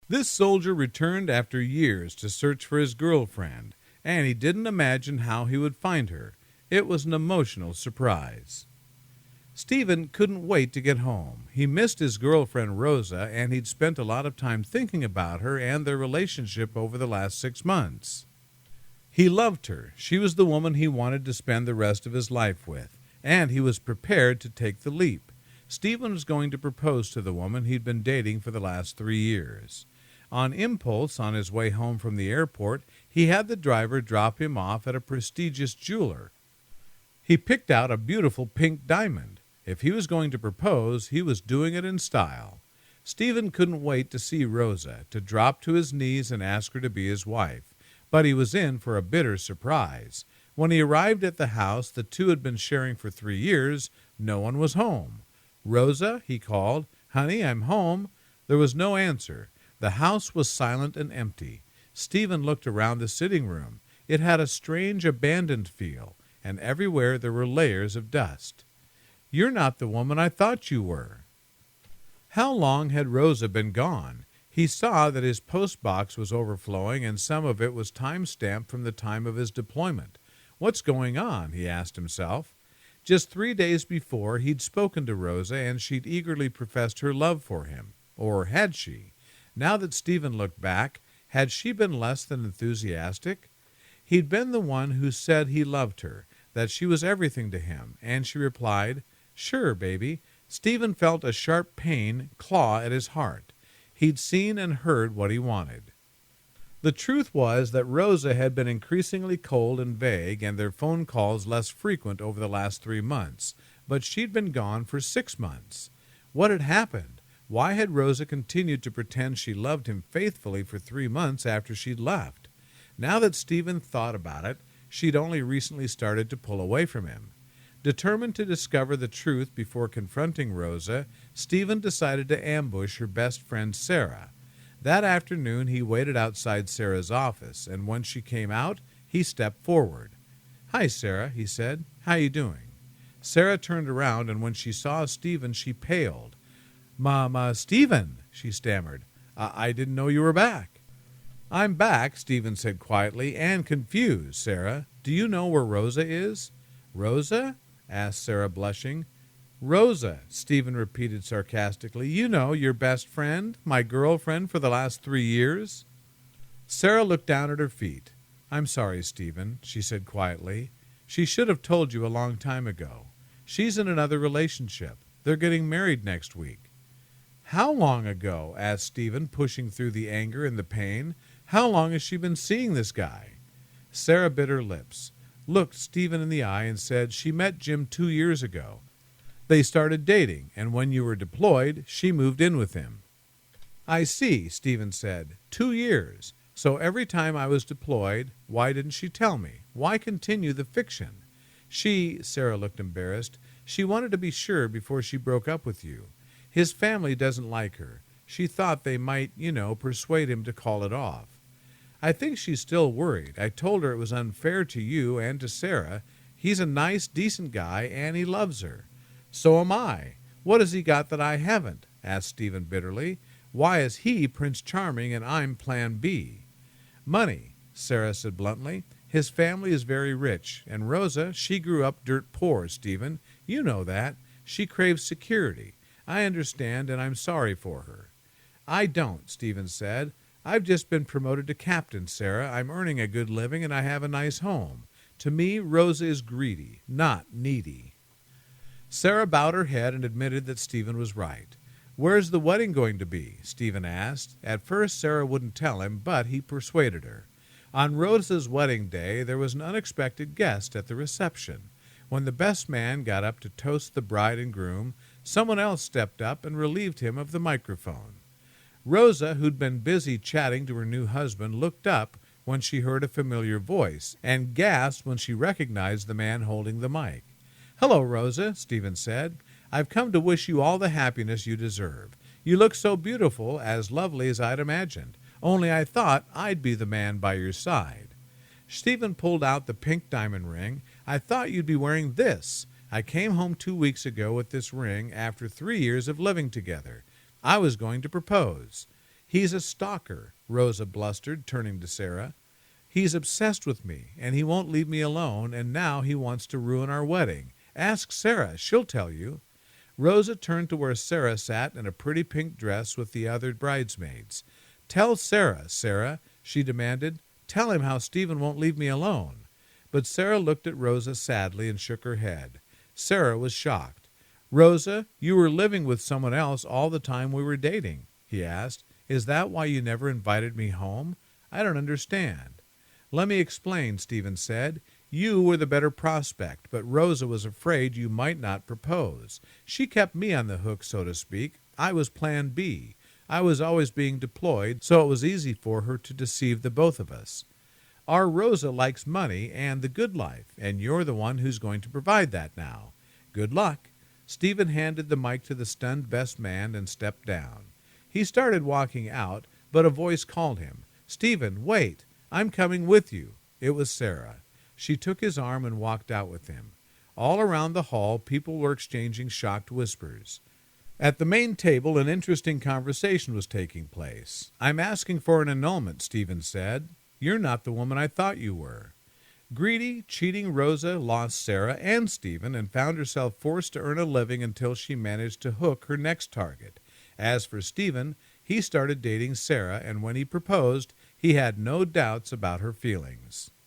This soldier returned after years to search for his girlfriend, and he didn't imagine how he would find her. It was an emotional surprise. Stephen couldn't wait to get home. He missed his girlfriend Rosa, and he'd spent a lot of time thinking about her and their relationship over the last 6 months. He loved her. She was the woman he wanted to spend the rest of his life with, and he was prepared to take the leap. Stephen was going to propose to the woman he'd been dating for the last 3 years. On impulse, on his way home from the airport, he had the driver drop him off at a prestigious jeweler. He picked out a beautiful pink diamond. If he was going to propose, he was doing it in style. Stephen couldn't wait to see Rosa, to drop to his knees and ask her to be his wife. But he was in for a bitter surprise. When he arrived at the house the two had been sharing for 3 years, no one was home. "Rosa," he called. "Honey, I'm home." There was no answer. The house was silent and empty. Stephen looked around the sitting room. It had a strange abandoned feel, and everywhere there were layers of dust. "You're not the woman I thought you were." How long had Rosa been gone? He saw that his postbox was overflowing, and some of it was time-stamped from the time of his deployment. What's going on? He asked himself. Just 3 days before, he'd spoken to Rosa, and she'd eagerly professed her love for him. Or had she? Now that Stephen looked back, had she been less than enthusiastic? He'd been the one who said he loved her, that she was everything to him, and she replied, "Sure, baby." Stephen felt a sharp pain claw at his heart. He'd seen and heard what he wanted. The truth was that Rosa had been increasingly cold and vague, and their phone calls less frequent over the last 3 months, but she'd been gone for 6 months. What had happened? Why had Rosa continued to pretend she loved him faithfully for 3 months after she'd left? Now that Stephen thought about it, she'd only recently started to pull away from him. Determined to discover the truth before confronting Rosa, Stephen decided to ambush her best friend Sarah. That afternoon he waited outside Sarah's office, and when she came out, he stepped forward. "Hi, Sarah," he said. "How you doing?" Sarah turned around, and when she saw Stephen, she paled. Stephen," she stammered. I didn't know you were back." "I'm back," Stephen said quietly, "and confused, Sarah. Do you know where Rosa is?" "Rosa?" asked Sarah, blushing. "Rosa," Stephen repeated sarcastically. "You know, your best friend, my girlfriend for the last 3 years." Sarah looked down at her feet. "I'm sorry, Stephen," she said quietly. "She should have told you a long time ago. She's in another relationship. They're getting married next week." "How long ago?" asked Stephen, pushing through the anger and the pain. "How long has she been seeing this guy?" Sarah bit her lips, looked Stephen in the eye, and said she met Jim 2 years ago. They started dating, and when you were deployed, she moved in with him. "I see," Stephen said. 2 years. So every time I was deployed, why didn't she tell me? Why continue the fiction? Sarah looked embarrassed, she wanted to be sure before she broke up with you. His family doesn't like her. She thought they might, persuade him to call it off. I think she's still worried. I told her it was unfair to you and to Sarah. He's a nice, decent guy, and he loves her. So am I. What has he got that I haven't?" asked Stephen bitterly. "Why is he Prince Charming and I'm Plan B?" "Money," Sarah said bluntly. "His family is very rich, and Rosa, she grew up dirt poor, Stephen. You know that. She craves security. I understand, and I'm sorry for her." "I don't," Stephen said. "I've just been promoted to captain, Sarah. I'm earning a good living, and I have a nice home. To me, Rosa is greedy, not needy." Sarah bowed her head and admitted that Stephen was right. "Where's the wedding going to be?" Stephen asked. At first Sarah wouldn't tell him, but he persuaded her. On Rosa's wedding day, there was an unexpected guest at the reception. When the best man got up to toast the bride and groom, someone else stepped up and relieved him of the microphone. Rosa, who'd been busy chatting to her new husband, looked up when she heard a familiar voice and gasped when she recognized the man holding the mic. "Hello, Rosa," Stephen said. "I've come to wish you all the happiness you deserve. You look so beautiful, as lovely as I'd imagined. Only I thought I'd be the man by your side." Stephen pulled out the pink diamond ring. "I thought you'd be wearing this. I came home 2 weeks ago with this ring after 3 years of living together. I was going to propose." "He's a stalker," Rosa blustered, turning to Sarah. "He's obsessed with me, and he won't leave me alone, and now he wants to ruin our wedding. Ask Sarah. She'll tell you." Rosa turned to where Sarah sat in a pretty pink dress with the other bridesmaids. "Tell Sarah, Sarah," she demanded. "Tell him how Stephen won't leave me alone." But Sarah looked at Rosa sadly and shook her head. Sarah was shocked. "Rosa, you were living with someone else all the time we were dating," he asked. "Is that why you never invited me home? I don't understand." "Let me explain," Stephen said. "You were the better prospect, but Rosa was afraid you might not propose. She kept me on the hook, so to speak. I was plan B. I was always being deployed, so it was easy for her to deceive the both of us. Our Rosa likes money and the good life, and you're the one who's going to provide that now. Good luck." Stephen handed the mic to the stunned best man and stepped down. He started walking out, but a voice called him. "Stephen, wait! I'm coming with you." It was Sarah. She took his arm and walked out with him. All around the hall, people were exchanging shocked whispers. At the main table, an interesting conversation was taking place. "I'm asking for an annulment," Stephen said. "You're not the woman I thought you were." Greedy, cheating Rosa lost Sarah and Stephen and found herself forced to earn a living until she managed to hook her next target. As for Stephen, he started dating Sarah, and when he proposed, he had no doubts about her feelings.